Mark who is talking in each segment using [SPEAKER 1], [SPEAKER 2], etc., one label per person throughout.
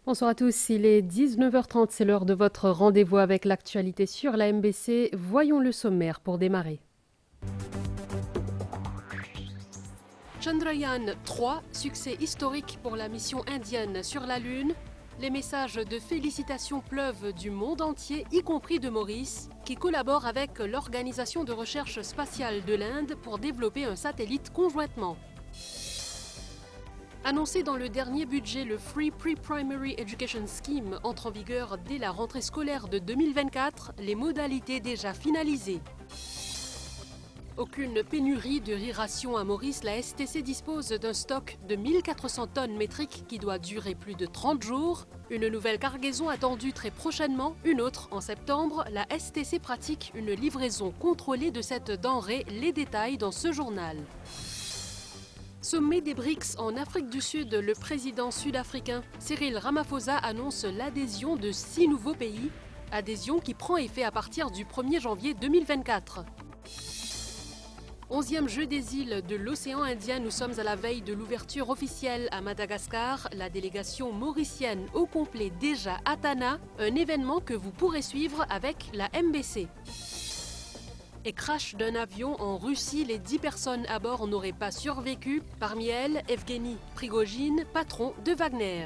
[SPEAKER 1] Bonsoir à tous, il est 19h30, c'est l'heure de votre rendez-vous avec l'actualité sur la MBC. Voyons le sommaire pour démarrer. Chandrayaan-3, succès historique pour la mission indienne sur la Lune. Les messages de félicitations pleuvent du monde entier, y compris de Maurice, qui collabore avec l'Organisation de recherche spatiale de l'Inde pour développer un satellite conjointement. Annoncé dans le dernier budget, le Free Pre-Primary Education Scheme entre en vigueur dès la rentrée scolaire de 2024, les modalités déjà finalisées. Aucune pénurie de riz-ration à Maurice, la STC dispose d'un stock de 1400 tonnes métriques qui doit durer plus de 30 jours. Une nouvelle cargaison attendue très prochainement, une autre en septembre. La STC pratique une livraison contrôlée de cette denrée, les détails dans ce journal. Sommet des BRICS en Afrique du Sud, le président sud-africain Cyril Ramaphosa annonce l'adhésion de 6 nouveaux pays, adhésion qui prend effet à partir du 1er janvier 2024. 11e jeu des îles de l'océan Indien, nous sommes à la veille de l'ouverture officielle à Madagascar, la délégation mauricienne au complet déjà à Tana, un événement que vous pourrez suivre avec la MBC. Et crash d'un avion en Russie, les 10 personnes à bord n'auraient pas survécu. Parmi elles, Evgeny Prigojine, patron de Wagner.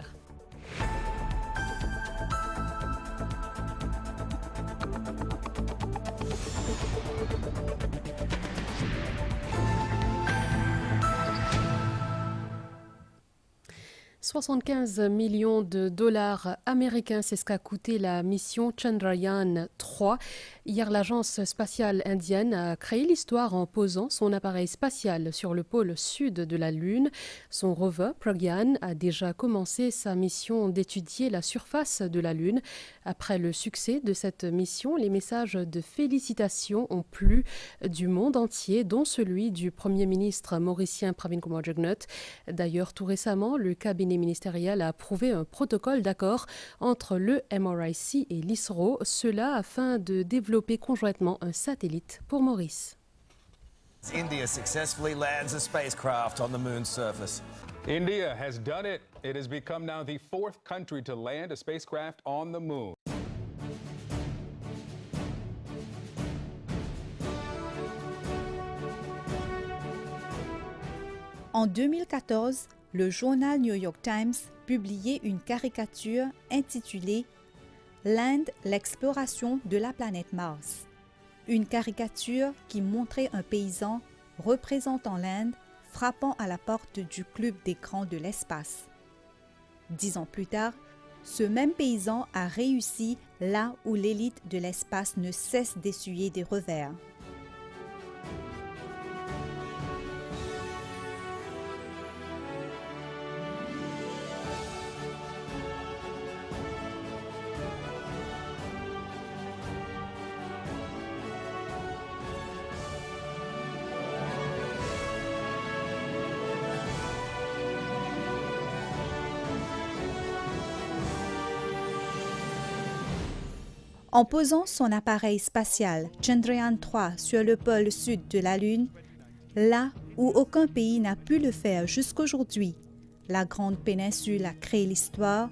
[SPEAKER 1] « 75 millions de dollars américains, c'est ce qu'a coûté la mission Chandrayaan-3. Hier, l'agence spatiale indienne a créé l'histoire en posant son appareil spatial sur le pôle sud de la Lune. Son rover Pragyan a déjà commencé sa mission d'étudier la surface de la Lune. Après le succès de cette mission, les messages de félicitations ont plu du monde entier, dont celui du Premier ministre mauricien Pravin Kumar Jugnauth. D'ailleurs, tout récemment, le cabinet ministériel a approuvé un protocole d'accord entre le MRIC et l'ISRO, cela afin de développer conjointement un satellite pour Maurice.
[SPEAKER 2] India successfully lands a spacecraft on the moon's surface.
[SPEAKER 3] India has done it. It has become now the 4th country to land a spacecraft on the moon.
[SPEAKER 4] En 2014, le journal New York Times publiait une caricature intitulée « L'Inde, l'exploration de la planète Mars ». Une caricature qui montrait un paysan représentant l'Inde frappant à la porte du club des grands de l'espace. 10 ans plus tard, ce même paysan a réussi là où l'élite de l'espace ne cesse d'essuyer des revers. En posant son appareil spatial Chandrayaan-3 sur le pôle sud de la Lune, là où aucun pays n'a pu le faire jusqu'aujourd'hui, la grande péninsule a créé l'histoire,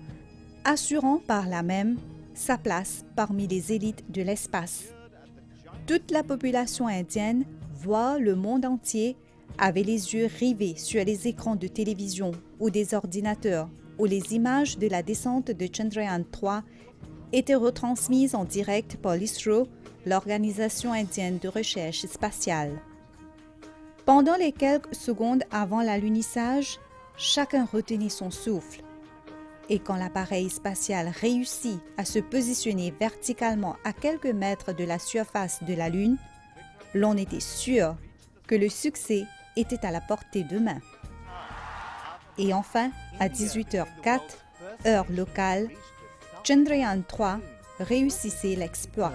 [SPEAKER 4] assurant par là même sa place parmi les élites de l'espace. Toute la population indienne, voire le monde entier, avait les yeux rivés sur les écrans de télévision ou des ordinateurs où les images de la descente de Chandrayaan-3 étaient retransmises en direct par l'ISRO, l'Organisation indienne de recherche spatiale. Pendant les quelques secondes avant l'alunissage, chacun retenait son souffle. Et quand l'appareil spatial réussit à se positionner verticalement à quelques mètres de la surface de la Lune, l'on était sûr que le succès était à la portée de main. Et enfin, à 18h04, heure locale, Chandrayaan-3 réussissait l'exploit.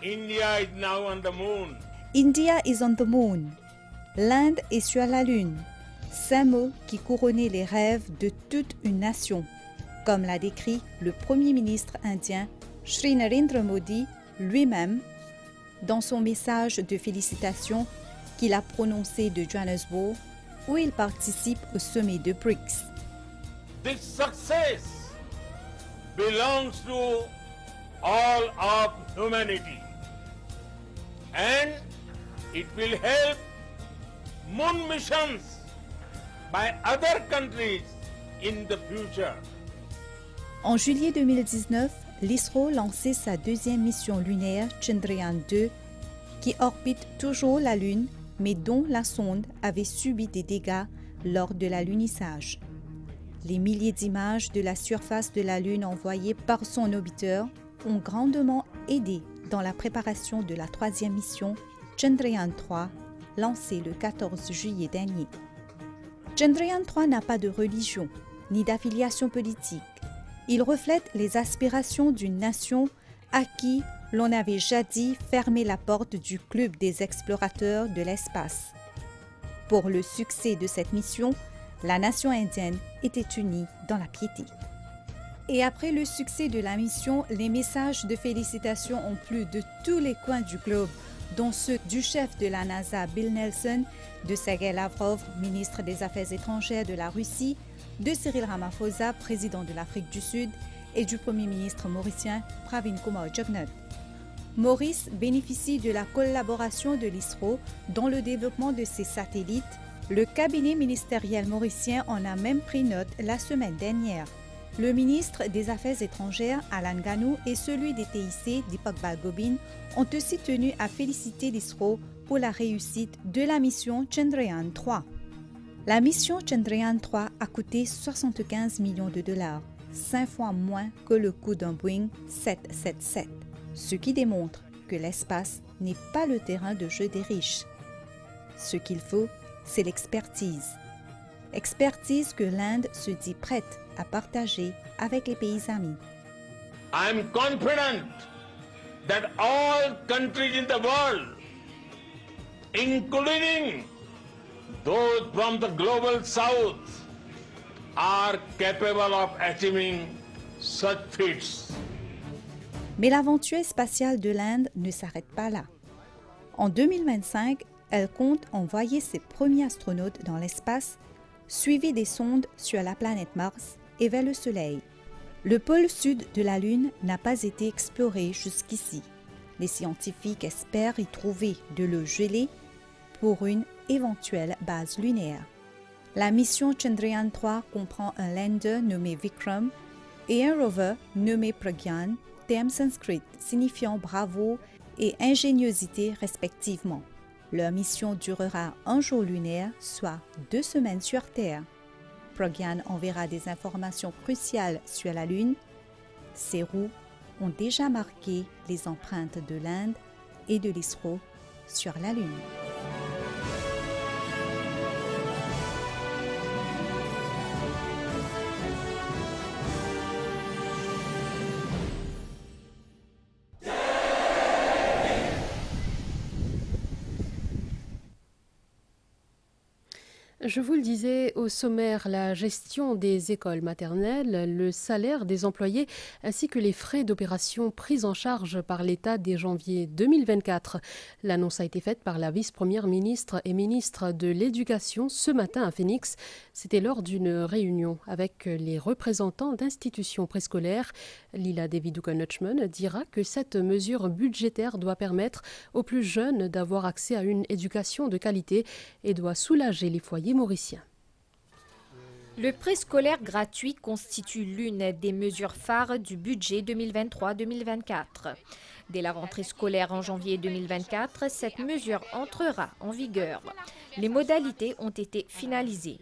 [SPEAKER 5] India is now on the moon.
[SPEAKER 4] India is on the moon. L'Inde est sur la Lune. 5 mots qui couronnaient les rêves de toute une nation, comme l'a décrit le Premier ministre indien Shri Narendra Modi lui-même dans son message de félicitations qu'il a prononcé de Johannesburg, où il participe au sommet de BRICS.
[SPEAKER 5] This success belongs to all of humanity, and it will help moon missions by other countries in the future.
[SPEAKER 4] En juillet 2019, l'ISRO lançait sa deuxième mission lunaire Chandrayaan-2 qui orbite toujours la Lune, mais dont la sonde avait subi des dégâts lors de l'alunissage. Les milliers d'images de la surface de la Lune envoyées par son orbiteur ont grandement aidé dans la préparation de la troisième mission Chandrayaan-3, lancée le 14 juillet dernier. Chandrayaan-3 n'a pas de religion ni d'affiliation politique. Il reflète les aspirations d'une nation à qui l'on avait jadis fermé la porte du club des explorateurs de l'espace. Pour le succès de cette mission, la nation indienne était unie dans la piété. Et après le succès de la mission, les messages de félicitations ont plu de tous les coins du globe, dont ceux du chef de la NASA Bill Nelson, de Sergei Lavrov, ministre des Affaires étrangères de la Russie, de Cyril Ramaphosa, président de l'Afrique du Sud, et du Premier ministre mauricien Pravin Kumar Jugnauth. Maurice bénéficie de la collaboration de l'ISRO dans le développement de ses satellites. Le cabinet ministériel mauricien en a même pris note la semaine dernière. Le ministre des Affaires étrangères, Alan Ganou, et celui des TIC, Deepak Balgobin, ont aussi tenu à féliciter l'ISRO pour la réussite de la mission Chandrayaan-3. La mission Chandrayaan-3 a coûté 75 millions de dollars, 5 fois moins que le coût d'un Boeing 777, ce qui démontre que l'espace n'est pas le terrain de jeu des riches. Ce qu'il faut, c'est l'expertise. Expertise que l'Inde se dit prête à partager avec les pays amis.
[SPEAKER 5] I am confident that all countries in the world, including those from the global south, are capable of achieving such feats.
[SPEAKER 4] Mais l'aventure spatiale de l'Inde ne s'arrête pas là. En 2025, elle compte envoyer ses premiers astronautes dans l'espace, suivis des sondes sur la planète Mars et vers le Soleil. Le pôle sud de la Lune n'a pas été exploré jusqu'ici. Les scientifiques espèrent y trouver de l'eau gelée pour une éventuelle base lunaire. La mission Chandrayaan-3 comprend un lander nommé Vikram et un rover nommé Pragyan, termes sanskrits signifiant bravo et ingéniosité respectivement. Leur mission durera un jour lunaire, soit 2 semaines sur Terre. Pragyan enverra des informations cruciales sur la Lune. Ses roues ont déjà marqué les empreintes de l'Inde et de l'ISRO sur la Lune.
[SPEAKER 1] Je vous le disais au sommaire, la gestion des écoles maternelles, le salaire des employés ainsi que les frais d'opération pris en charge par l'État dès janvier 2024. L'annonce a été faite par la vice-première ministre et ministre de l'Éducation ce matin à Phoenix. C'était lors d'une réunion avec les représentants d'institutions préscolaires. Lila Devi-Dukan-Hutchman dira que cette mesure budgétaire doit permettre aux plus jeunes d'avoir accès à une éducation de qualité et doit soulager les foyers mauriciens.
[SPEAKER 6] Le préscolaire gratuit constitue l'une des mesures phares du budget 2023-2024. Dès la rentrée scolaire en janvier 2024, cette mesure entrera en vigueur. Les modalités ont été finalisées.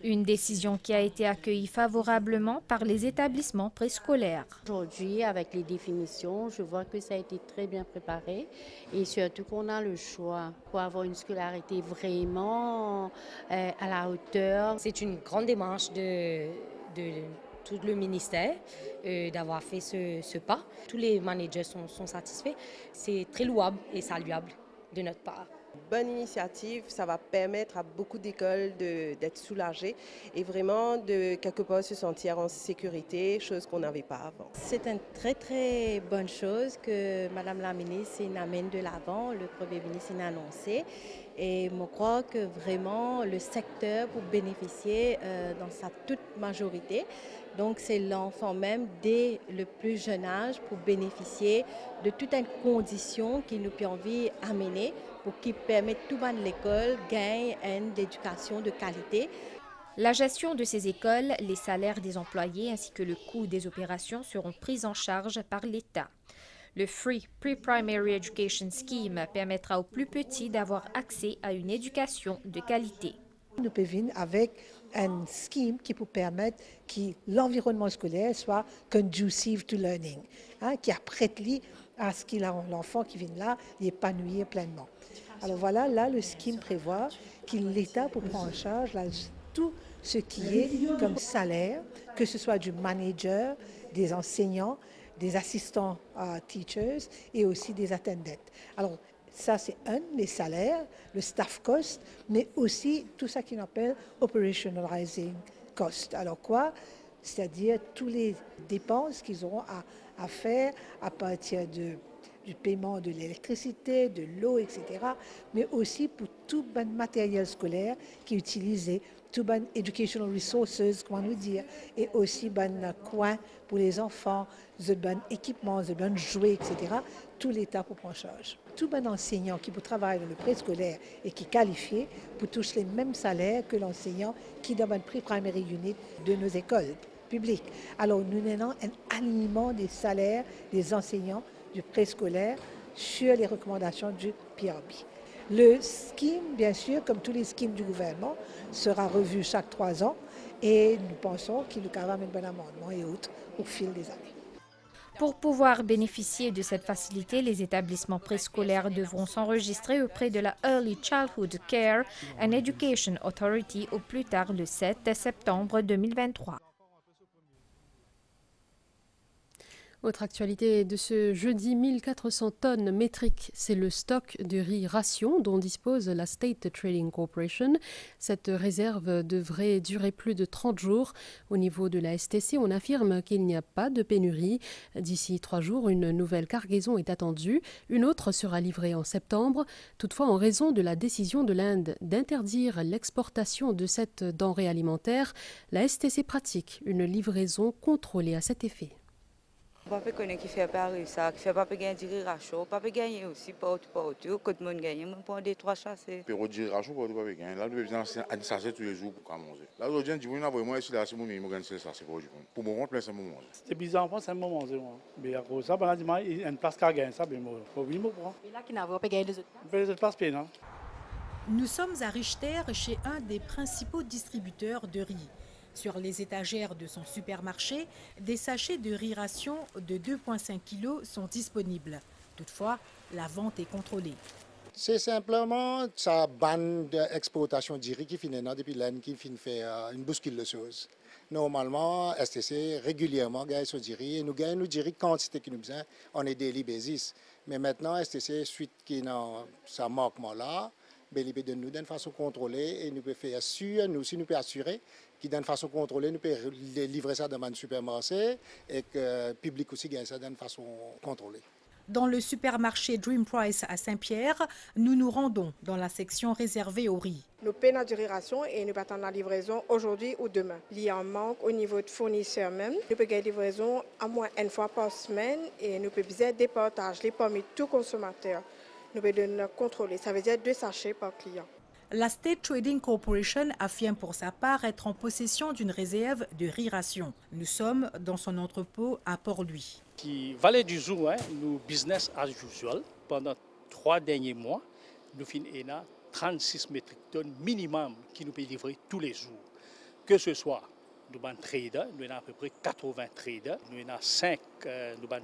[SPEAKER 6] Une décision qui a été accueillie favorablement par les établissements préscolaires.
[SPEAKER 7] Aujourd'hui, avec les définitions, je vois que ça a été très bien préparé et surtout qu'on a le choix pour avoir une scolarité vraiment à la hauteur.
[SPEAKER 8] C'est une grande démarche de tout le ministère d'avoir fait ce pas. Tous les managers sont satisfaits. C'est très louable et saluable de notre part.
[SPEAKER 9] Bonne initiative, ça va permettre à beaucoup d'écoles d'être soulagées et vraiment de quelque part se sentir en sécurité, chose qu'on n'avait pas avant.
[SPEAKER 8] C'est une très très bonne chose que Madame la ministre amène de l'avant, le Premier ministre a annoncé. Et je crois que vraiment le secteur pour bénéficier dans sa toute majorité. Donc c'est l'enfant même dès le plus jeune âge pour bénéficier de toute une condition qui nous peut envie amener pour qu'il permette tout le monde l'école gagne une éducation de qualité.
[SPEAKER 6] La gestion de ces écoles, les salaires des employés ainsi que le coût des opérations seront pris en charge par l'État. Le Free Pre-Primary Education Scheme permettra aux plus petits d'avoir accès à une éducation de qualité.
[SPEAKER 10] Nous pouvons venir avec un scheme qui peut permettre que l'environnement scolaire soit conducive to learning, qui apprête à ce qu'il a l'enfant qui vient là l'épanouir pleinement. Alors voilà, là le scheme prévoit que l'État peut prendre en charge tout ce qui est comme salaire, que ce soit du manager, des enseignants, des assistants teachers et aussi des attendants. Alors, ça, c'est les salaires, le staff cost, mais aussi tout ça qu'on appelle operationalizing cost. Alors quoi? C'est-à-dire toutes les dépenses qu'ils auront à faire à partir du paiement de l'électricité, de l'eau, etc., mais aussi pour tout le matériel scolaire qui est utilisé, tout le educational resources, comment nous dire, et aussi le coin pour les enfants, le bon équipement, le bon jouet, etc., tout l'État pour prendre en charge. Tout bon enseignant qui peut travailler dans le préscolaire et qui est qualifié pour toucher les mêmes salaires que l'enseignant qui est dans le pre-primary unit de nos écoles publiques. Alors nous avons un alignement des salaires des enseignants du préscolaire sur les recommandations du PRB. Le scheme, bien sûr, comme tous les schemes du gouvernement, sera revu chaque 3 ans et nous pensons qu'il nous va mettre un bon amendement et autres au fil des années.
[SPEAKER 6] Pour pouvoir bénéficier de cette facilité, les établissements préscolaires devront s'enregistrer auprès de la Early Childhood Care and Education Authority au plus tard le 7 septembre 2023.
[SPEAKER 1] Autre actualité de ce jeudi, 1400 tonnes métriques, c'est le stock de riz ration dont dispose la State Trading Corporation. Cette réserve devrait durer plus de 30 jours. Au niveau de la STC, on affirme qu'il n'y a pas de pénurie. D'ici 3 jours, une nouvelle cargaison est attendue. Une autre sera livrée en septembre. Toutefois, en raison de la décision de l'Inde d'interdire l'exportation de cette denrée alimentaire, la STC pratique une livraison contrôlée à cet effet.
[SPEAKER 11] Papa connaît qui fait pas ça, qui fait pas gagner du rachat, papa gagner aussi partout, que tout le monde gagne, même pour des 3 chasser.
[SPEAKER 12] Pour du rachat, pour pas gagner. Là, nous besoin de ça tous les jours pour manger. Là, aujourd'hui, on dit on a vraiment ici là, c'est mon mimi, gagne ça, c'est pour du pour mon compte, c'est mon manger.
[SPEAKER 13] C'est bizarre, c'est un moment manger. Mais à cause ça, pendant dimanche, il y a une place qui gagne ça, ben moi, oui, moi prends.
[SPEAKER 14] Et là, qui n'a pas gagné les autres.
[SPEAKER 13] Les autres places payent,
[SPEAKER 15] Nous sommes à Richter chez un des principaux distributeurs de riz. Sur les étagères de son supermarché, des sachets de riz ration de 2,5 kg sont disponibles. Toutefois, la vente est contrôlée.
[SPEAKER 16] C'est simplement sa bande d'exportation du riz qui finit depuis l'année qui finit faire une bouscule de choses. Normalement, STC régulièrement gagne ce riz et nous gagnons du riz quantité qui nous besoin on est daily basis. Mais maintenant, STC suite qui dans sa marquement là, il de nous d'une façon contrôlée et nous peut faire sûr, nous aussi nous peut assurer qui d'une façon contrôlée, nous peut livrer ça dans un supermarché et que le public aussi gagne ça d'une façon contrôlée.
[SPEAKER 15] Dans le supermarché Dream Price à Saint-Pierre, nous nous rendons dans la section réservée au riz.
[SPEAKER 17] Nous payons notre duration et nous attendons la livraison aujourd'hui ou demain. Il y a un manque au niveau de fournisseurs même. Nous pouvons gagner livraison à moins une fois par semaine et nous pouvons bien départager parmi tous consommateurs. Nous pouvons contrôler, ça veut dire 2 sachets par client.
[SPEAKER 15] La State Trading Corporation affirme pour sa part être en possession d'une réserve de riz ration. Nous sommes dans son entrepôt à Port-Louis.
[SPEAKER 13] Qui valait du jour, nous business as usual. Pendant 3 derniers mois, nous finissons 36 métriques tonnes minimum qui nous peut livrer tous les jours. Que ce soit nous avons traders, nous avons à peu près 80 traders, nous avons 5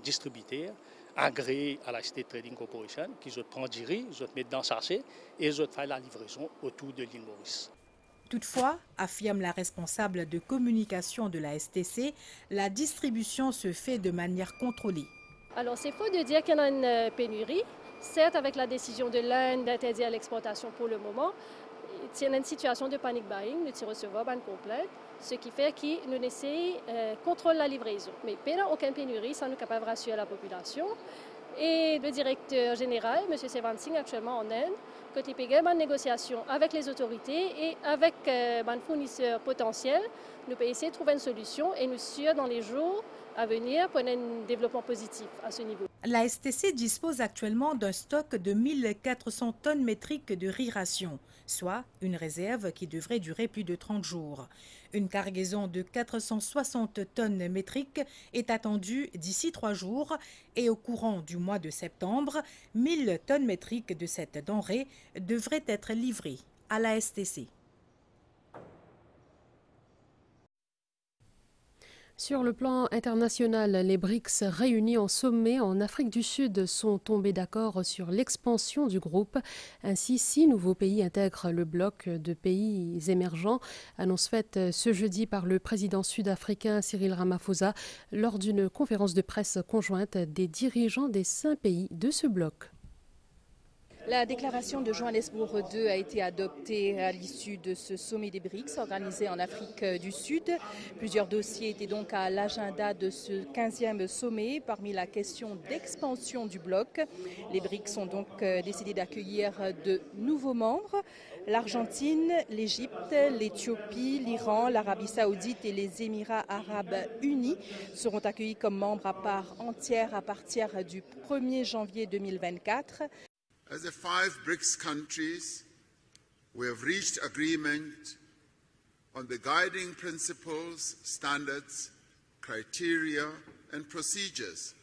[SPEAKER 13] distributeurs agréés à la State Trading Corporation qui prennent du riz, ils mettent dans le sachet et ils font la livraison autour de l'île Maurice.
[SPEAKER 15] Toutefois, affirme la responsable de communication de la STC, la distribution se fait de manière contrôlée.
[SPEAKER 18] Alors c'est faux de dire qu'il y a une pénurie.
[SPEAKER 14] certes avec la décision de l'Inde d'interdire l'exportation pour le moment, il y a une situation de panic buying, nous recevons ban complète, ce qui fait que nous essayons contrôler la livraison. Mais pendant aucune pénurie, ça nous capable de rassurer la population. Et le directeur général, M. Sevan Singh, actuellement en Inde, quand il paye une négociation avec les autorités et avec les fournisseurs potentiels, nous pouvons essayer de trouver une solution et nous sommes dans les jours à venir pour un développement positif à ce niveau.
[SPEAKER 15] La STC dispose actuellement d'un stock de 1400 tonnes métriques de riz ration, soit une réserve qui devrait durer plus de 30 jours. Une cargaison de 460 tonnes métriques est attendue d'ici 3 jours et au courant du mois de septembre, 1000 tonnes métriques de cette denrée devraient être livrées à la STC.
[SPEAKER 1] Sur le plan international, les BRICS réunis en sommet en Afrique du Sud sont tombés d'accord sur l'expansion du groupe. Ainsi, 6 nouveaux pays intègrent le bloc de pays émergents, annonce faite ce jeudi par le président sud-africain Cyril Ramaphosa lors d'une conférence de presse conjointe des dirigeants des 5 pays de ce bloc.
[SPEAKER 18] La déclaration de Johannesburg II a été adoptée à l'issue de ce sommet des BRICS organisé en Afrique du Sud. Plusieurs dossiers étaient donc à l'agenda de ce 15e sommet, parmi la question d'expansion du bloc. Les BRICS ont donc décidé d'accueillir de nouveaux membres. L'Argentine, l'Égypte, l'Éthiopie, l'Iran, l'Arabie Saoudite et les Émirats Arabes Unis seront accueillis comme membres à part entière à partir du 1er janvier 2024.
[SPEAKER 19] As the 5 BRICS countries, we have reached agreement on the guiding principles, standards, criteria, and procedures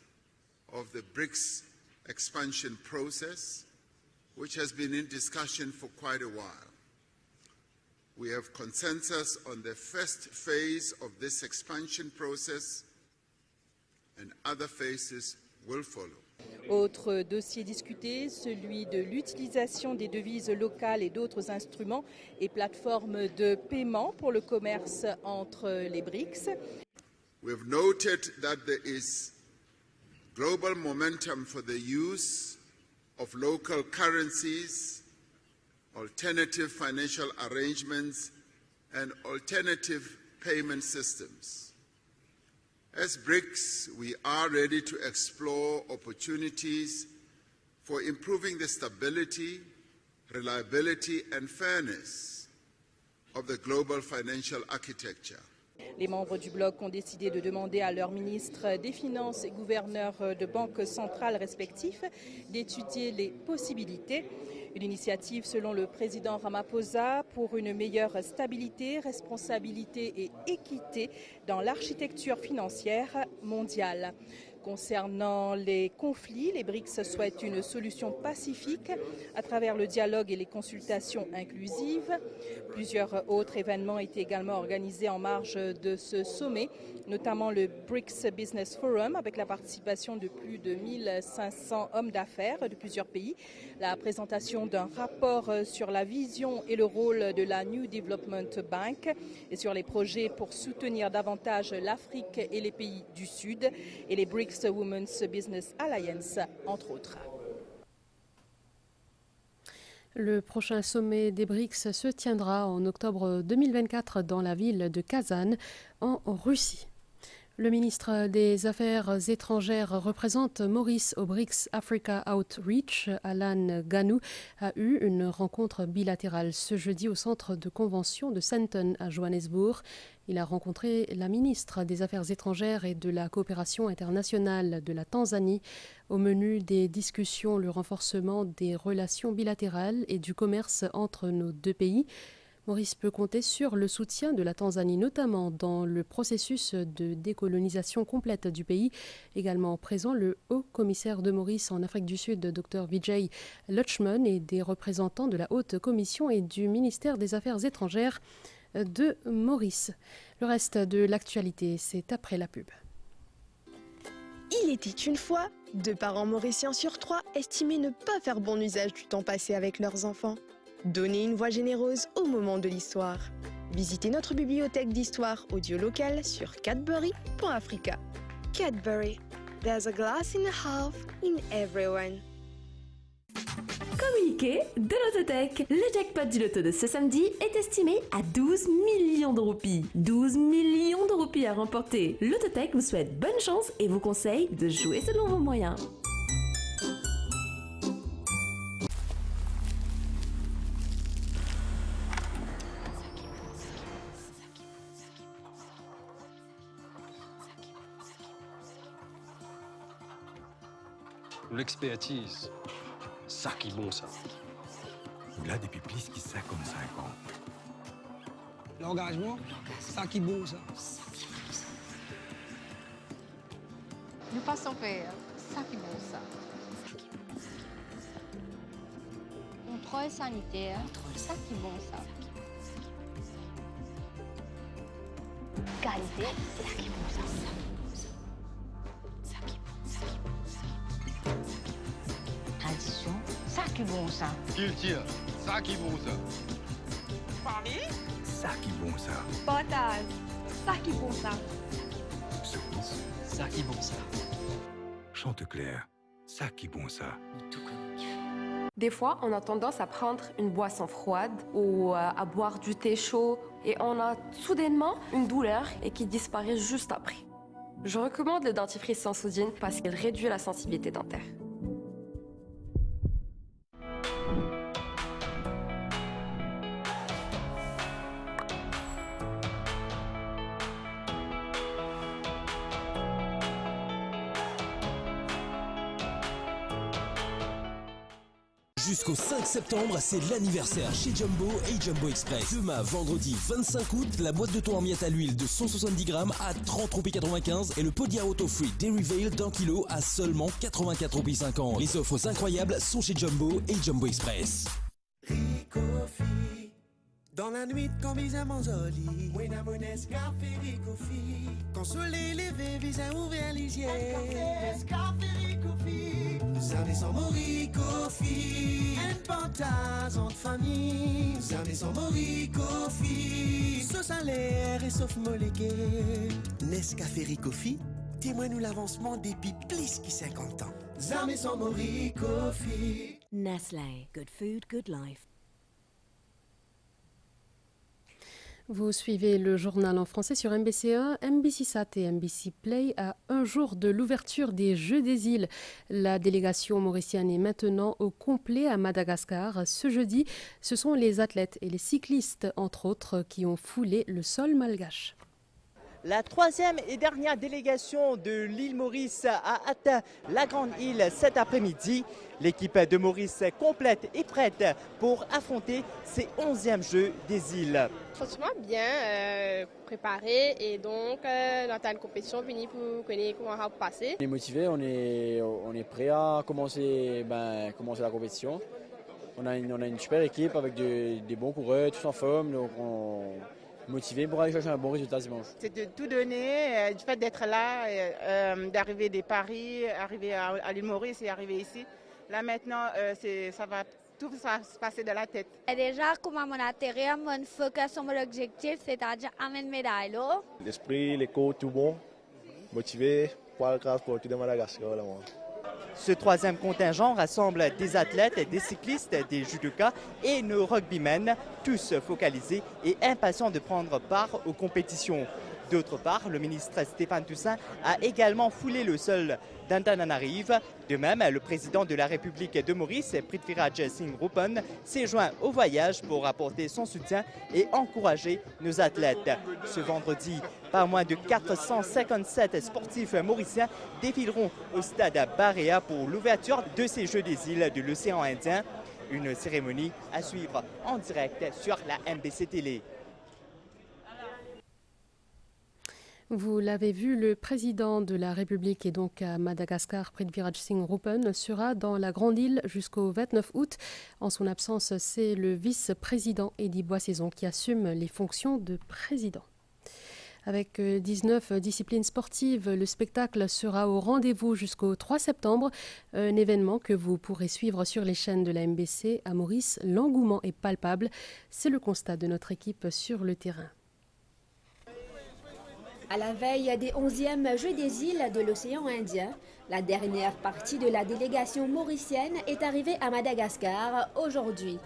[SPEAKER 19] of the BRICS expansion process, which has been in discussion for quite a while. We have consensus on the first phase of this expansion process, and other phases will follow.
[SPEAKER 18] Autre dossier discuté, celui de l'utilisation des devises locales et d'autres instruments et plateformes de paiement pour le commerce entre les BRICS.
[SPEAKER 19] We have noted that there is global momentum for the use of local currencies, alternative financial arrangements, and alternative payment systems. As BRICS, we are ready to explore opportunities for improving the stability, reliability, and fairness of the global financial architecture.
[SPEAKER 18] Les membres du bloc ont décidé de demander à leurs ministres des Finances et gouverneurs de banques centrales respectifs d'étudier les possibilités. Une initiative, selon le président Ramaphosa, pour une meilleure stabilité, responsabilité et équité dans l'architecture financière mondiale. Concernant les conflits, les BRICS souhaitent une solution pacifique à travers le dialogue et les consultations inclusives. Plusieurs autres événements étaient également organisés en marge de ce sommet, notamment le BRICS Business Forum avec la participation de plus de 1500 hommes d'affaires de plusieurs pays, la présentation d'un rapport sur la vision et le rôle de la New Development Bank et sur les projets pour soutenir davantage l'Afrique et les pays du Sud et les BRICS Women's Business Alliance, entre autres.
[SPEAKER 1] Le prochain sommet des BRICS se tiendra en octobre 2024 dans la ville de Kazan, en Russie. Le ministre des Affaires étrangères représente Maurice au BRICS Africa Outreach. Alan Ganou a eu une rencontre bilatérale ce jeudi au centre de convention de Sandton à Johannesburg. Il a rencontré la ministre des Affaires étrangères et de la coopération internationale de la Tanzanie. Au menu des discussions, le renforcement des relations bilatérales et du commerce entre nos deux pays. Maurice peut compter sur le soutien de la Tanzanie, notamment dans le processus de décolonisation complète du pays. Également présent, le haut commissaire de Maurice en Afrique du Sud, Dr Vijay Lutchman, et des représentants de la Haute Commission et du ministère des Affaires étrangères de Maurice. Le reste de l'actualité, c'est après la pub.
[SPEAKER 20] Il était une fois, 2 parents mauriciens sur 3 estimaient ne pas faire bon usage du temps passé avec leurs enfants. Donnez une voix généreuse au moment de l'histoire. Visitez notre bibliothèque d'histoire audio locale sur cadbury.africa. Cadbury, there's a glass in a half in everyone.
[SPEAKER 21] communiqué de l'Autotech. Le jackpot du loto de ce samedi est estimé à 12 millions de roupies. 12 millions de roupies à remporter. L'Autotech vous souhaite bonne chance et vous conseille de jouer selon vos moyens.
[SPEAKER 22] L'expertise, ça qui est bon ça.
[SPEAKER 23] Là, depuis plus de 55 ans.
[SPEAKER 24] L'engagement, ça qui est bon ça.
[SPEAKER 25] Nous passons faire ça qui est bon ça. Contrôle sanitaire, ça qui est bon ça. Qualité, ça qui est bon ça. Tradition, ça qui est bon ça.
[SPEAKER 23] Culture, ça qui est bon ça.
[SPEAKER 25] Paris,
[SPEAKER 23] Ça qui est bon ça.
[SPEAKER 25] potage, ça qui est bon ça.
[SPEAKER 23] Sauce,
[SPEAKER 24] Ça qui est bon ça.
[SPEAKER 23] Chanteclair, ça qui est bon ça.
[SPEAKER 26] Des fois, on a tendance à prendre une boisson froide ou à boire du thé chaud et on a soudainement une douleur et qui disparaît juste après. Je recommande le dentifrice sans sodine parce qu'il réduit la sensibilité dentaire.
[SPEAKER 27] Jusqu'au 5 septembre, c'est l'anniversaire chez Jumbo et Jumbo Express. Demain, vendredi 25 août, la boîte de thon en miettes à l'huile de 170 grammes à 30,95 € et le pot de yaourt au fruit Dairy Vale d'1 kg à seulement 84,50 €. Les offres incroyables sont chez Jumbo et Jumbo Express.
[SPEAKER 28] Dans la nuit, quand visa manzoli, Wena Mones café Ricofi. Quand soleil levé, visa ouvert les yeux. Café Ricofi. Nous amis sans Moricofi. Un pantas entre famille. Nous amis sans Moricofi. Sauce salaire et sauf molégué. Nescafé Ricofi. Témoigne-nous l'avancement depuis plus que 50 ans. Nous amis sans Moricofi.
[SPEAKER 29] Nestlé, good food, good life.
[SPEAKER 1] Vous suivez le journal en français sur MBC1, MBC Sat et MBC Play à un jour de l'ouverture des Jeux des îles. La délégation mauricienne est maintenant au complet à Madagascar. Ce jeudi, ce sont les athlètes et les cyclistes, entre autres, qui ont foulé le sol malgache.
[SPEAKER 30] La troisième et dernière délégation de l'île Maurice a atteint la Grande Île cet après-midi. L'équipe de Maurice complète et prête pour affronter ces 11e Jeux des îles.
[SPEAKER 31] Franchement, bien préparé et donc notre compétition finie pour connaître comment ça va passer.
[SPEAKER 32] On est motivé, on est prêt à commencer la compétition. On a une super équipe avec des bons coureurs, tous en forme, donc on motivé pour aller chercher un bon résultat dimanche.
[SPEAKER 33] C'est de tout donner, du fait d'être là, d'arriver des Paris, arriver à l'île Maurice et arriver ici. Là maintenant, ça va tout se passer de la tête.
[SPEAKER 34] Et déjà, comme on atterrit, on focus sur l'objectif, c'est-à-dire amener une médaille.
[SPEAKER 35] L'esprit, les coachs, tout bon, motivé pour le transport de Madagascar.
[SPEAKER 30] Ce troisième contingent rassemble des athlètes, des cyclistes, des judokas et nos rugbymen, tous focalisés et impatients de prendre part aux compétitions. D'autre part, le ministre Stéphane Toussaint a également foulé le sol d'Antananarive. De même, le président de la République de Maurice, Prithviraj Singh Rupan, s'est joint au voyage pour apporter son soutien et encourager nos athlètes. Ce vendredi, pas moins de 457 sportifs mauriciens défileront au stade Barea pour l'ouverture de ces Jeux des îles de l'océan Indien. Une cérémonie à suivre en direct sur la MBC Télé.
[SPEAKER 1] Vous l'avez vu, le président de la République et donc à Madagascar, Prithviraj Singh Rupan, sera dans la Grande Île jusqu'au 29 août. En son absence, c'est le vice-président Eddy Boissaison qui assume les fonctions de président. Avec 19 disciplines sportives, le spectacle sera au rendez-vous jusqu'au 3 septembre. Un événement que vous pourrez suivre sur les chaînes de la MBC. À Maurice, l'engouement est palpable. C'est le constat de notre équipe sur le terrain.
[SPEAKER 2] À la veille des 11e Jeux des îles de l'océan Indien, la dernière partie de la délégation mauricienne est arrivée à Madagascar aujourd'hui.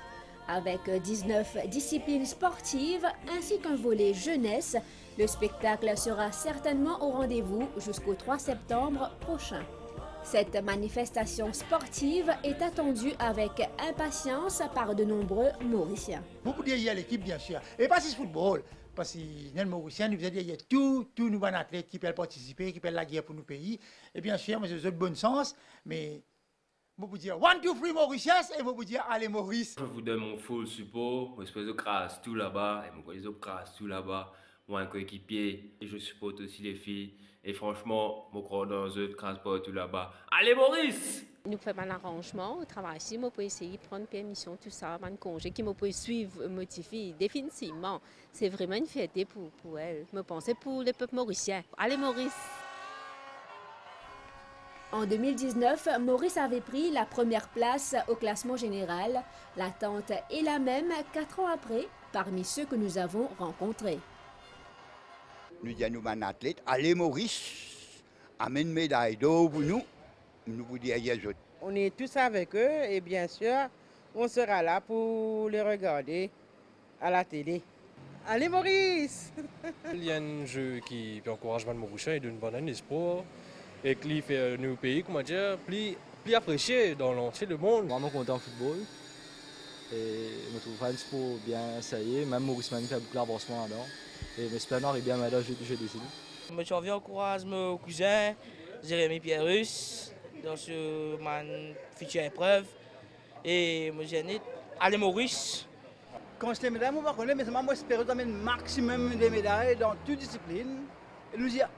[SPEAKER 2] Avec 19 disciplines sportives ainsi qu'un volet jeunesse, le spectacle sera certainement au rendez-vous jusqu'au 3 septembre prochain. Cette manifestation sportive est attendue avec impatience par de nombreux Mauriciens.
[SPEAKER 3] Beaucoup d'y a l'équipe bien sûr, et pas si football. Parce que les Mauriciens, nous il y a tous nos bons athlètes qui peuvent participer, qui peuvent la guerre pour nos pays. Et bien sûr, mais c'est de bon sens. Mais je vous dire 1, 2, 3 Mauritius et je vous dire allez Maurice.
[SPEAKER 4] Je vous donne mon full support. Moi, je crasse tout là-bas. Et moi, je crasse tout là-bas. Moi, un coéquipier. Et je supporte aussi les filles. Et franchement, je crois dans eux, je crasse pas tout là-bas. Allez Maurice!
[SPEAKER 5] Nous faisons un arrangement au travail ici, on peut essayer de prendre permission, tout ça, un congé qui me peut suivre, motiver définitivement. C'est vraiment une fierté pour elle. Je pensais pour le peuple mauricien. Allez Maurice!
[SPEAKER 2] En 2019, Maurice avait pris la première place au classement général. L'attente est la même 4 ans après, parmi ceux que nous avons rencontrés.
[SPEAKER 6] Nous disons à nos athlètes, allez Maurice, amène une médaille d'or pour nous. Nous vous disons,
[SPEAKER 33] on est tous avec eux et bien sûr, on sera là pour les regarder à la télé. Allez Maurice!
[SPEAKER 22] Il y a un jeu qui encourage les Mauriciens et donne bon espoir et qui fait nos pays, comment dire, plus apprécié dans l'entier le monde.
[SPEAKER 7] Vraiment content au football et je me trouve un sport bien essayé, même Maurice Mani fait beaucoup d'avancement là-dedans et j'espère qu'on arrive bien à je décide.
[SPEAKER 8] Je viens encourager mon cousin Jérémy Pierrus dans ce future épreuve et je dis allez Maurice.
[SPEAKER 3] Quand je les médailles, on va connaître, mais moi j'espère d'amener le maximum de médailles dans toutes disciplines et nous dire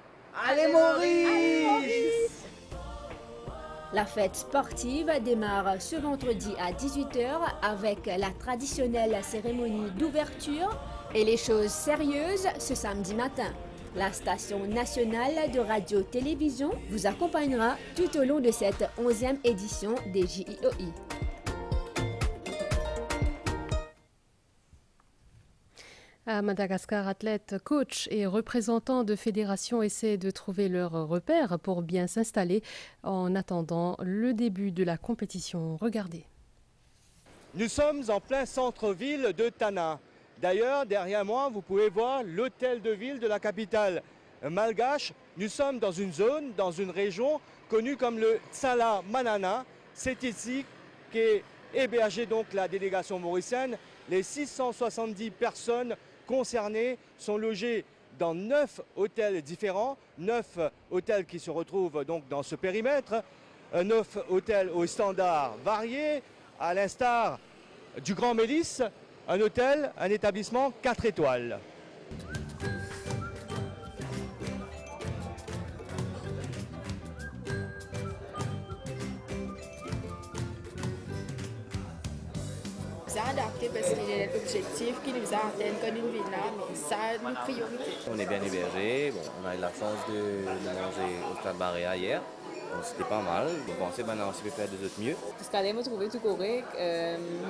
[SPEAKER 3] allez Maurice!
[SPEAKER 2] La fête sportive démarre ce vendredi à 18 h avec la traditionnelle cérémonie d'ouverture et les choses sérieuses ce samedi matin. La station nationale de radio-télévision vous accompagnera tout au long de cette 11e édition des JIOI.
[SPEAKER 1] À Madagascar, athlètes, coachs et représentants de fédérations essaient de trouver leur repère pour bien s'installer en attendant le début de la compétition. Regardez.
[SPEAKER 30] Nous sommes en plein centre-ville de Tana. D'ailleurs, derrière moi, vous pouvez voir l'hôtel de ville de la capitale malgache. Nous sommes dans une zone, dans une région connue comme le Tsala Manana. C'est ici qu'est hébergée donc la délégation mauricienne. Les 670 personnes concernées sont logées dans 9 hôtels différents, 9 hôtels qui se retrouvent donc dans ce périmètre, 9 hôtels aux standards variés, à l'instar du Grand Mélis, un hôtel, un établissement 4 étoiles.
[SPEAKER 31] nous a adapté parce qu'il y a des objectifs qui nous a atteints quand nous venons là, mais ça, nos priorités.
[SPEAKER 9] On est bien hébergés, bon, on a eu la chance de manger au Stade Barréa hier. C'était pas mal, on pensait que maintenant on peut faire des autres mieux.
[SPEAKER 31] Tout ce qu'on a trouvé tout correct,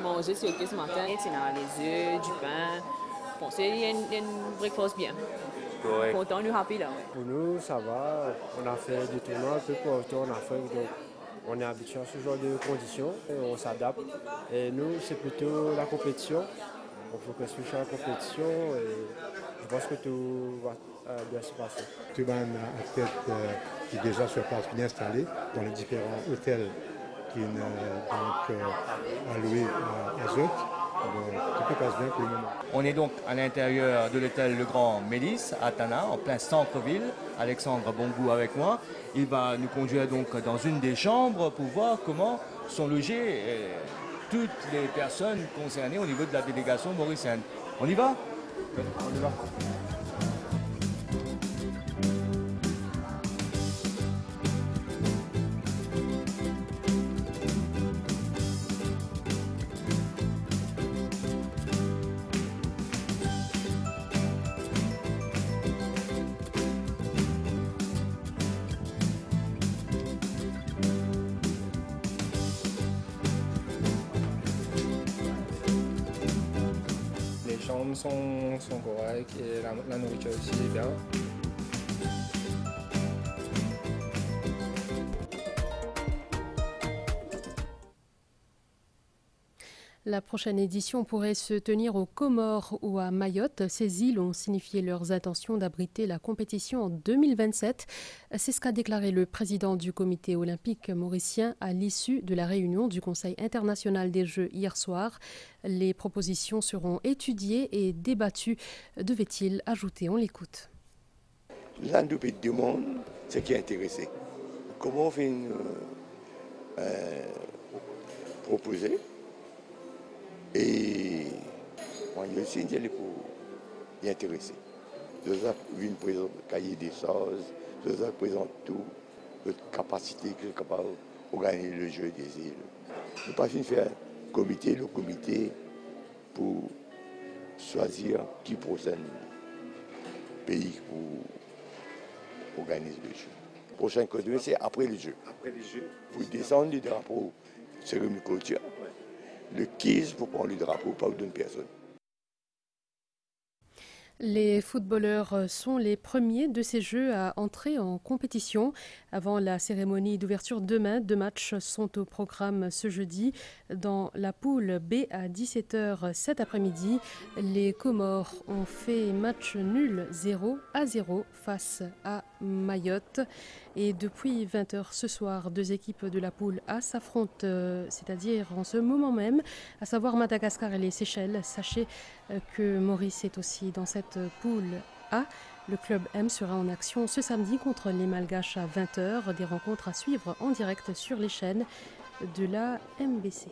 [SPEAKER 31] manger sur le ce matin, c'est les œufs, du pain. Bon, il y a une breakfast bien.
[SPEAKER 9] Correct.
[SPEAKER 31] Content, nous happy là.
[SPEAKER 10] Pour nous, ça va. On a fait des tournois un peu partout en Afrique, donc on est habitué à ce genre de conditions et on s'adapte. Et nous, c'est plutôt la compétition. Il faut que sur la compétition et je pense que tout va bien se passer.
[SPEAKER 11] Tout le monde a tête qui est déjà sur place bien installé dans les différents hôtels qui sont alloués à Zot. Donc tout se passe bien pour le moment.
[SPEAKER 30] On est donc à l'intérieur de l'hôtel Le Grand Mélis à Tana, en plein centre-ville. Alexandre Bongou avec moi. Il va nous conduire donc dans une des chambres pour voir comment sont logées toutes les personnes concernées au niveau de la délégation mauricienne. On y va? On y va.
[SPEAKER 8] Les chambres sont correctes et la nourriture aussi est bien.
[SPEAKER 1] La prochaine édition pourrait se tenir aux Comores ou à Mayotte. Ces îles ont signifié leurs intentions d'abriter la compétition en 2027. C'est ce qu'a déclaré le président du comité olympique mauricien à l'issue de la réunion du Conseil international des Jeux hier soir. Les propositions seront étudiées et débattues, devait-il ajouter. On l'écoute.
[SPEAKER 12] L'Andopé demande ce qui est intéressé. Comment on fait proposer et moi je suis allé pour y intéresser. Je vais présenter le cahier des choses, je présente tout, notre capacité que je suis capable d'organiser le jeu des îles. Nous pas fini de faire le comité pour choisir qui prochain pays pour organiser le jeu. Le prochain code, c'est après le jeu. Pour descendre du drapeau cérémonie clôture, le 15 pour prendre le drapeau, pas d'une personne.
[SPEAKER 1] Les footballeurs sont les premiers de ces Jeux à entrer en compétition. Avant la cérémonie d'ouverture demain, 2 matchs sont au programme ce jeudi. Dans la poule B à 17h cet après-midi, les Comores ont fait match nul 0-0 face à Mayotte. Et depuis 20h ce soir, 2 équipes de la poule A s'affrontent, c'est-à-dire en ce moment même, à savoir Madagascar et les Seychelles. Sachez que Maurice est aussi dans cette poule A. Le club M sera en action ce samedi contre les Malgaches à 20h. Des rencontres à suivre en direct sur les chaînes de la MBC.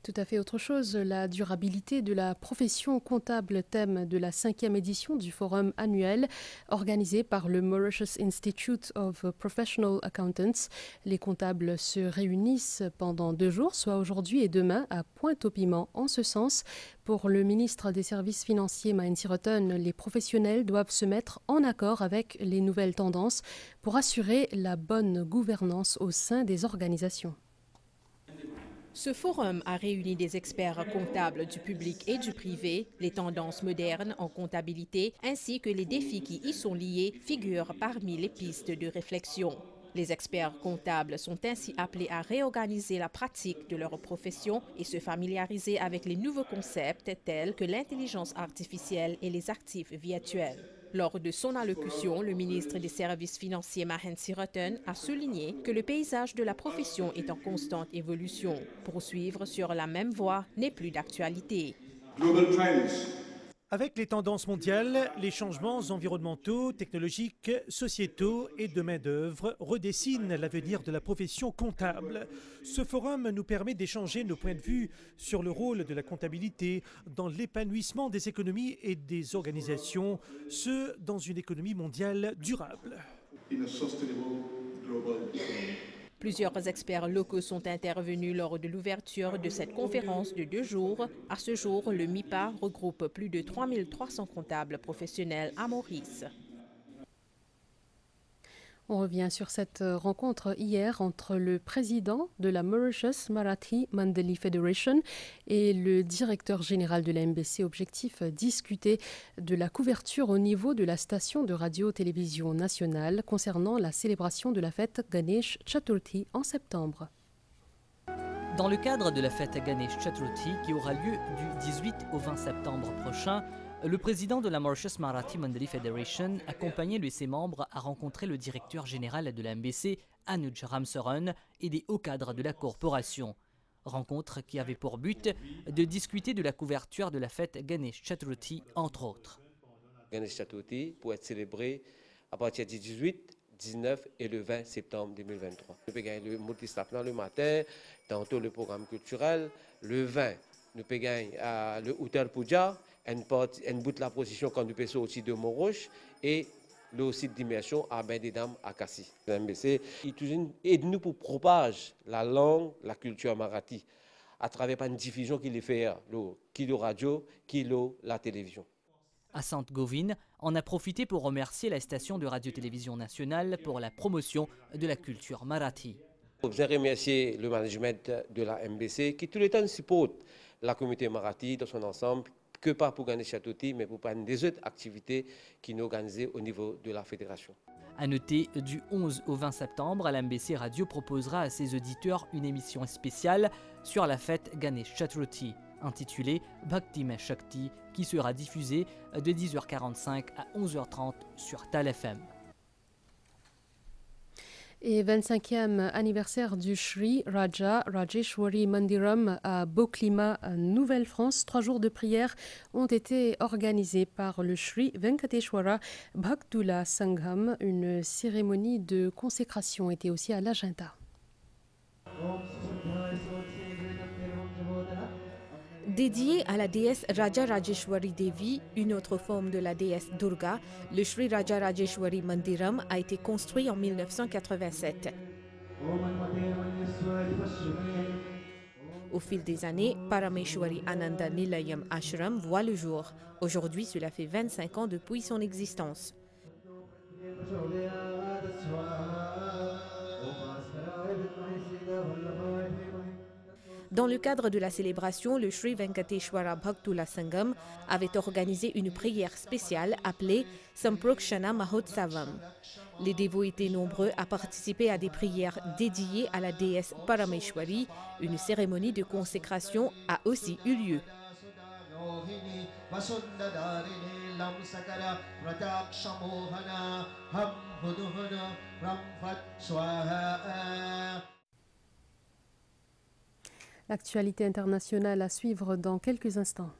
[SPEAKER 1] Tout à fait autre chose, la durabilité de la profession comptable, thème de la 5e édition du forum annuel organisé par le Mauritius Institute of Professional Accountants. Les comptables se réunissent pendant 2 jours, soit aujourd'hui et demain, à Pointe-au-Piment. En ce sens, pour le ministre des Services financiers, Mahen Siroton, les professionnels doivent se mettre en accord avec les nouvelles tendances pour assurer la bonne gouvernance au sein des organisations.
[SPEAKER 13] Ce forum a réuni des experts comptables du public et du privé. Les tendances modernes en comptabilité ainsi que les défis qui y sont liés figurent parmi les pistes de réflexion. Les experts comptables sont ainsi appelés à réorganiser la pratique de leur profession et se familiariser avec les nouveaux concepts tels que l'intelligence artificielle et les actifs virtuels. Lors de son allocution, le ministre des Services financiers Mahen Siroton a souligné que le paysage de la profession est en constante évolution. Poursuivre sur la même voie n'est plus d'actualité.
[SPEAKER 14] Avec les tendances mondiales, les changements environnementaux, technologiques, sociétaux et de main-d'œuvre redessinent l'avenir de la profession comptable. Ce forum nous permet d'échanger nos points de vue sur le rôle de la comptabilité dans l'épanouissement des économies et des organisations, ce dans une économie mondiale durable.
[SPEAKER 13] Plusieurs experts locaux sont intervenus lors de l'ouverture de cette conférence de 2 jours. À ce jour, le MIPA regroupe plus de 3300 comptables professionnels à Maurice.
[SPEAKER 1] On revient sur cette rencontre hier entre le président de la Mauritius Marathi Mandali Federation et le directeur général de la MBC. Objectif, discuter de la couverture au niveau de la station de radio-télévision nationale concernant la célébration de la fête Ganesh Chaturthi en septembre.
[SPEAKER 15] Dans le cadre de la fête Ganesh Chaturthi qui aura lieu du 18 au 20 septembre prochain, le président de la Mauritius Marathi Mandali Federation, accompagné de ses membres, a rencontré le directeur général de la MBC, Anuj Ramsaran, et des hauts cadres de la corporation. Rencontre qui avait pour but de discuter de la couverture de la fête Ganesh Chaturthi, entre autres.
[SPEAKER 16] Ganesh Chaturthi pour être célébré à partir du 18, 19 et le 20 septembre 2023. Nous pouvons gagner le multi-staff le matin, tantôt le programme culturel. Le 20, nous pouvons gagner le Hôtel Puja, une bout de la position quand nous pouvons aussi de Montrouge et le site d'immersion à Bain des Dames à Cassis. L'MBC aide-nous pour propager la langue, la culture marathi à travers une diffusion qu'il fait, le radio, la télévision.
[SPEAKER 15] Asant Govin en a profité pour remercier la station de radio-télévision nationale pour la promotion de la culture marathi.
[SPEAKER 16] Je voudrais remercier le management de la MBC qui tout le temps supporte la communauté marathi dans son ensemble que pas pour gagner Chatouti, mais pour prendre des autres activités qui nous organisées au niveau de la fédération.
[SPEAKER 15] À noter, du 11 au 20 septembre, l'MBC Radio proposera à ses auditeurs une émission spéciale sur la fête Ganesh Chaturthi, intitulée Bhakti Mein Shakti, qui sera diffusée de 10h45 à 11h30 sur Tal FM.
[SPEAKER 1] Et 25e anniversaire du Sri Raja Rajeshwari Mandiram à Beauclima, Nouvelle-France. 3 jours de prière ont été organisés par le Sri Venkateshwara Bhaktula Sangham. Une cérémonie de consécration était aussi à l'agenda.
[SPEAKER 13] Dédié à la déesse Raja Rajeshwari Devi, une autre forme de la déesse Durga, le Sri Raja Rajeshwari Mandiram a été construit en 1987. Au fil des années, Parameshwari Ananda Nilayam Ashram voit le jour. Aujourd'hui, cela fait 25 ans depuis son existence. Dans le cadre de la célébration, le Sri Venkateshwara Bhaktula Sangham avait organisé une prière spéciale appelée Samprokshana Mahotsavam. Les dévots étaient nombreux à participer à des prières dédiées à la déesse Parameshwari. Une cérémonie de consécration a aussi eu lieu.
[SPEAKER 1] L'actualité internationale à suivre dans quelques instants.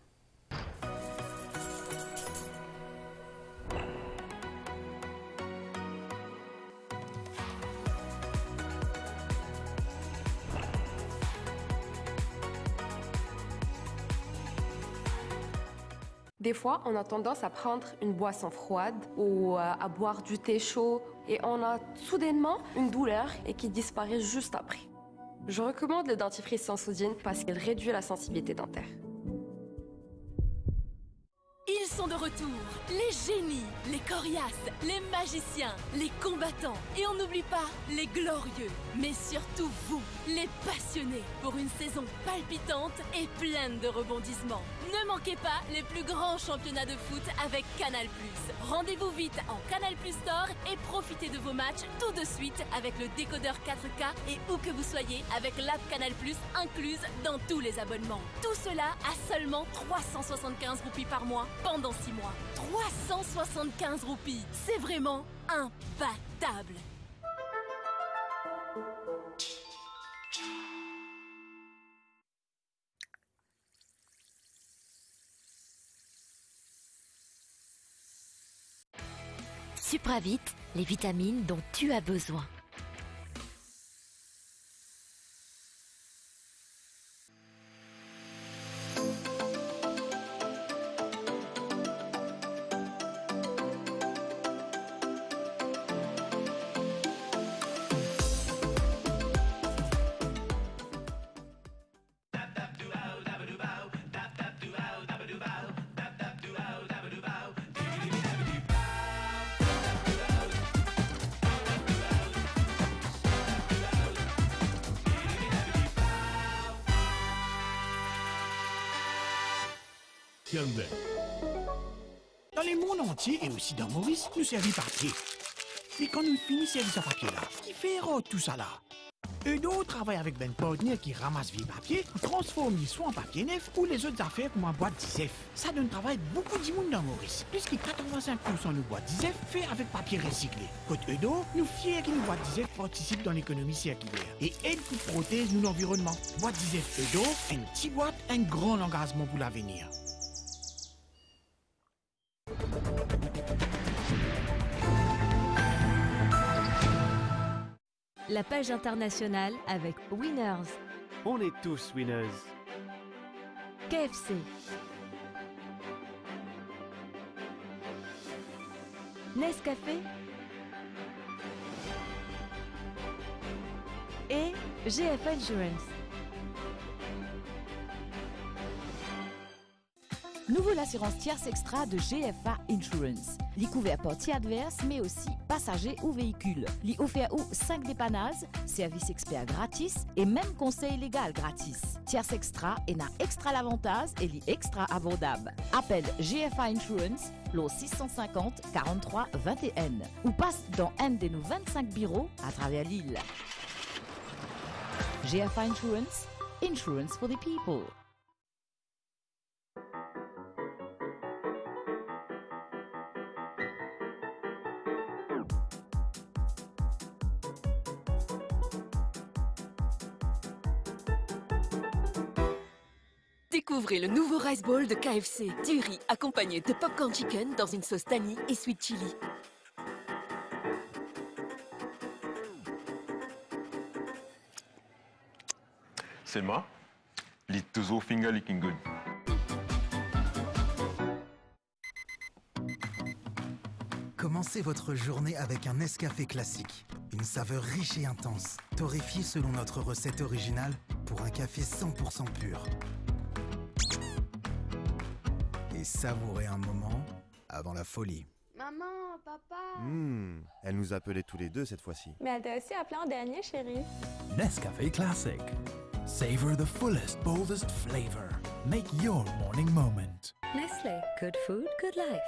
[SPEAKER 17] Des fois, on a tendance à prendre une boisson froide ou à boire du thé chaud et on a soudainement une douleur et qui disparaît juste après. Je recommande le dentifrice sans sodine parce qu'il réduit la sensibilité dentaire.
[SPEAKER 18] Ils sont de retour, les génies, les coriaces, les magiciens, les combattants et on n'oublie pas les glorieux, mais surtout vous, les passionnés, pour une saison palpitante et pleine de rebondissements. Ne manquez pas les plus grands championnats de foot avec Canal+. Rendez-vous vite en Canal+ Store et profitez de vos matchs tout de suite avec le décodeur 4K et où que vous soyez avec l'app Canal+ incluse dans tous les abonnements. Tout cela à seulement 375 roupies par mois pendant 6 mois. 375 roupies, c'est vraiment imbattable.
[SPEAKER 19] Supravit, les vitamines dont tu as besoin.
[SPEAKER 20] Dans le monde entier et aussi dans Maurice, nous servons papier. Et quand nous finissons service à papier là, qui fait tout ça là? Eudo travaille avec Ben Pornier qui ramasse vieux papier, transforme les soit en papier neuf ou les autres affaires comme en boîte d'ISEF. Ça donne travail beaucoup de monde dans Maurice, puisque 85% de boîtes d'ISEF fait avec papier recyclé. Côté Eudo, nous fiers qu'une boîte d'ISEF participe dans l'économie circulaire et aide pour protéger nous l'environnement. Boîte d'ISEF Eudo, une petite boîte, un grand engagement pour l'avenir.
[SPEAKER 19] La page internationale avec Winners.
[SPEAKER 21] On est tous winners.
[SPEAKER 19] KFC. Nescafé. Et GF Insurance.
[SPEAKER 4] Nouveau l'assurance tierce extra de GFA Insurance. Li couvert partie adverse, mais aussi passagers ou véhicules. Li offert ou 5 dépannages, service expert gratis et même conseil légal gratis. Tierce extra et na extra l'avantage et li extra abordable. Appelle GFA Insurance, l'au 650 43 21 ou passe dans un de nos 25 bureaux à travers l'île. GFA Insurance, insurance for the people.
[SPEAKER 18] Découvrez le nouveau Rice Bowl de KFC. Du riz accompagné de popcorn chicken dans une sauce tangy et sweet chili.
[SPEAKER 5] Selma, lit toujours finger licking good.
[SPEAKER 6] Commencez votre journée avec un Nescafé classique. Une saveur riche et intense, torréfiée selon notre recette originale pour un café 100% pur. Et savourez un moment avant la folie.
[SPEAKER 22] Maman, papa.
[SPEAKER 30] Elle nous appelait tous les deux cette fois-ci.
[SPEAKER 22] Mais elle t'a aussi appelé en dernier, chérie.
[SPEAKER 20] Nescafé Classic. Savor the fullest, boldest flavor. Make your morning moment.
[SPEAKER 19] Nestlé, good food, good life.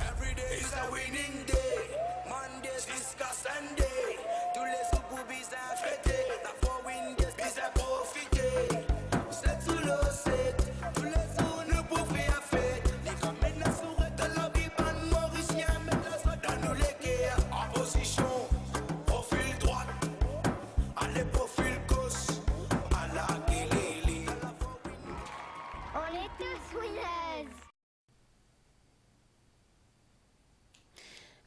[SPEAKER 31] Every day is a winning day. Mondays discuss Sunday. Tous les sous-boubis à fêter. La fois Windays bis à profiter. C'est tout le set. Tous les jours nous pouvons à fête. Les gamins na souhaite de la vie ban mauricien. Mais la soit dans nous les guerres. En position, profil droite. Allez profil gauche. À la guélili.
[SPEAKER 22] On est tous winners.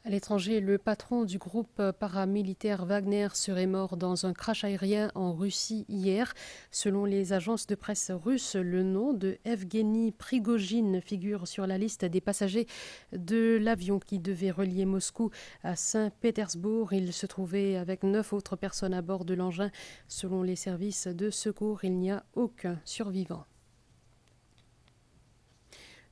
[SPEAKER 1] À l'étranger, le patron du groupe paramilitaire Wagner serait mort dans un crash aérien en Russie hier. Selon les agences de presse russes, le nom de Evgeny Prigojine figure sur la liste des passagers de l'avion qui devait relier Moscou à Saint-Pétersbourg. Il se trouvait avec 9 autres personnes à bord de l'engin. Selon les services de secours, il n'y a aucun survivant.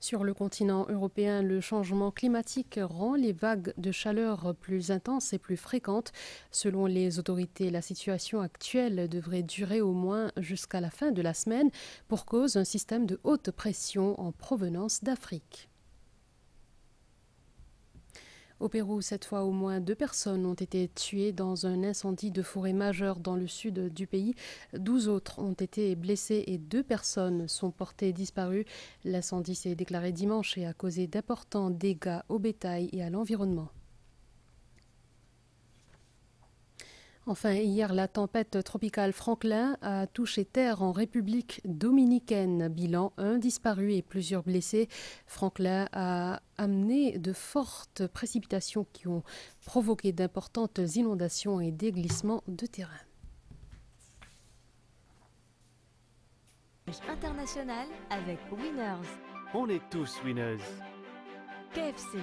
[SPEAKER 1] Sur le continent européen, le changement climatique rend les vagues de chaleur plus intenses et plus fréquentes. Selon les autorités, la situation actuelle devrait durer au moins jusqu'à la fin de la semaine pour cause d'un système de haute pression en provenance d'Afrique. Au Pérou, cette fois, au moins 2 personnes ont été tuées dans un incendie de forêt majeur dans le sud du pays. 12 autres ont été blessées et 2 personnes sont portées disparues. L'incendie s'est déclaré dimanche et a causé d'importants dégâts au bétail et à l'environnement. Enfin, hier, la tempête tropicale Franklin a touché terre en République dominicaine. Bilan, 1 disparu et plusieurs blessés. Franklin a amené de fortes précipitations qui ont provoqué d'importantes inondations et des glissements de terrain.
[SPEAKER 19] International avec Winners.
[SPEAKER 21] On est tous winners.
[SPEAKER 19] KFC.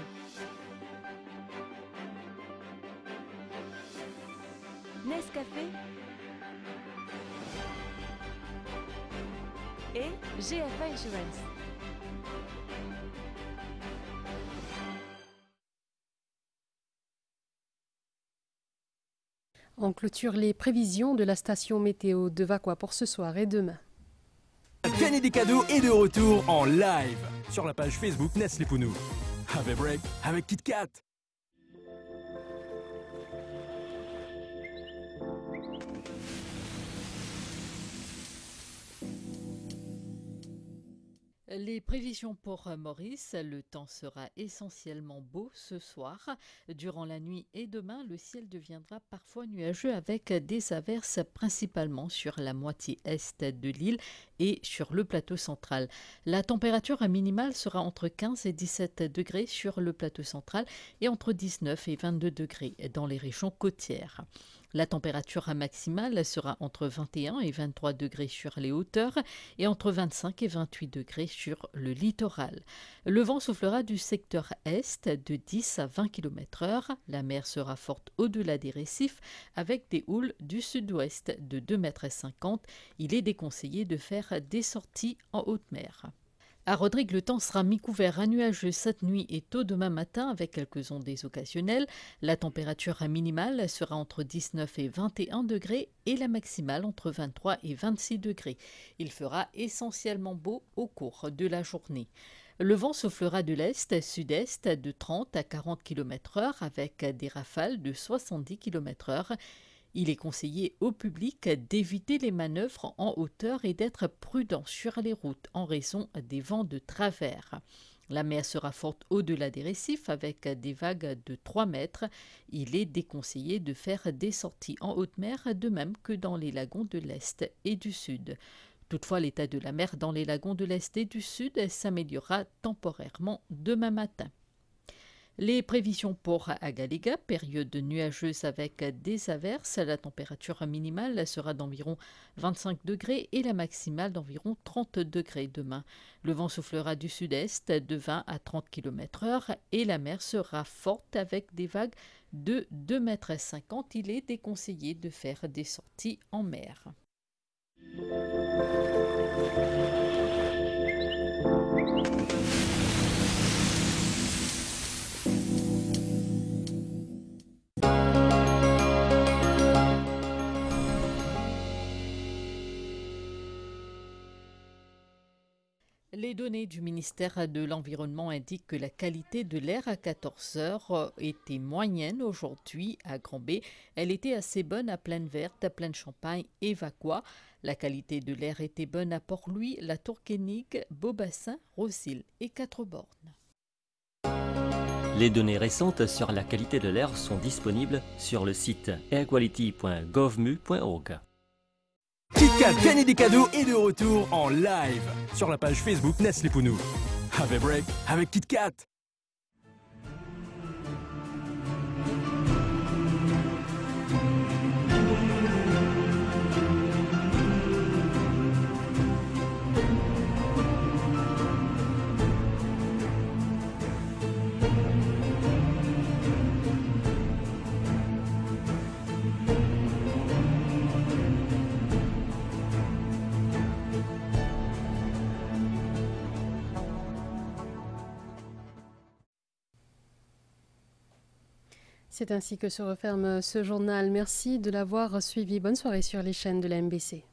[SPEAKER 19] Nescafé et GFA Insurance.
[SPEAKER 1] On clôture les prévisions de la station météo de Vakwa pour ce soir et demain.
[SPEAKER 23] Gagner des cadeaux est de retour en live sur la page Facebook Nestlé Pounou. Have a break avec KitKat.
[SPEAKER 24] Les prévisions pour Maurice, le temps sera essentiellement beau ce soir. Durant la nuit et demain, le ciel deviendra parfois nuageux avec des averses principalement sur la moitié est de l'île et sur le plateau central. La température minimale sera entre 15 et 17 degrés sur le plateau central et entre 19 et 22 degrés dans les régions côtières. La température maximale sera entre 21 et 23 degrés sur les hauteurs et entre 25 et 28 degrés sur le littoral. Le vent soufflera du secteur est de 10 à 20 km/h. La mer sera forte au-delà des récifs avec des houles du sud-ouest de 2,50 m. Il est déconseillé de faire des sorties en haute mer. À Rodrigue, le temps sera mi-couvert à nuageux cette nuit et tôt demain matin avec quelques ondées occasionnelles. La température minimale sera entre 19 et 21 degrés et la maximale entre 23 et 26 degrés. Il fera essentiellement beau au cours de la journée. Le vent soufflera de l'est-sud-est de 30 à 40 km/h avec des rafales de 70 km/h. Il est conseillé au public d'éviter les manœuvres en hauteur et d'être prudent sur les routes en raison des vents de travers. La mer sera forte au-delà des récifs avec des vagues de 3 mètres. Il est déconseillé de faire des sorties en haute mer, de même que dans les lagons de l'Est et du Sud. Toutefois, l'état de la mer dans les lagons de l'Est et du Sud s'améliorera temporairement demain matin. Les prévisions pour Agalega, période nuageuse avec des averses. La température minimale sera d'environ 25 degrés et la maximale d'environ 30 degrés demain. Le vent soufflera du sud-est de 20 à 30 km/h et la mer sera forte avec des vagues de 2,50 m. Il est déconseillé de faire des sorties en mer. Les données du ministère de l'Environnement indiquent que la qualité de l'air à 14 heures était moyenne aujourd'hui à Grand-B. Elle était assez bonne à Plaine-Verte, à Plaine-Champagne et Vaqua. La qualité de l'air était bonne à Port-Louis, la Tour-Kénig, Beaubassin, Rosil et Quatre-Bornes.
[SPEAKER 2] Les données récentes sur la qualité de l'air sont disponibles sur le site airquality.govmu.org.
[SPEAKER 23] KitKat gagner des cadeaux est de retour en live sur la page Facebook Nestlé Pounou. Have a break avec KitKat.
[SPEAKER 1] C'est ainsi que se referme ce journal. Merci de l'avoir suivi. Bonne soirée sur les chaînes de la MBC.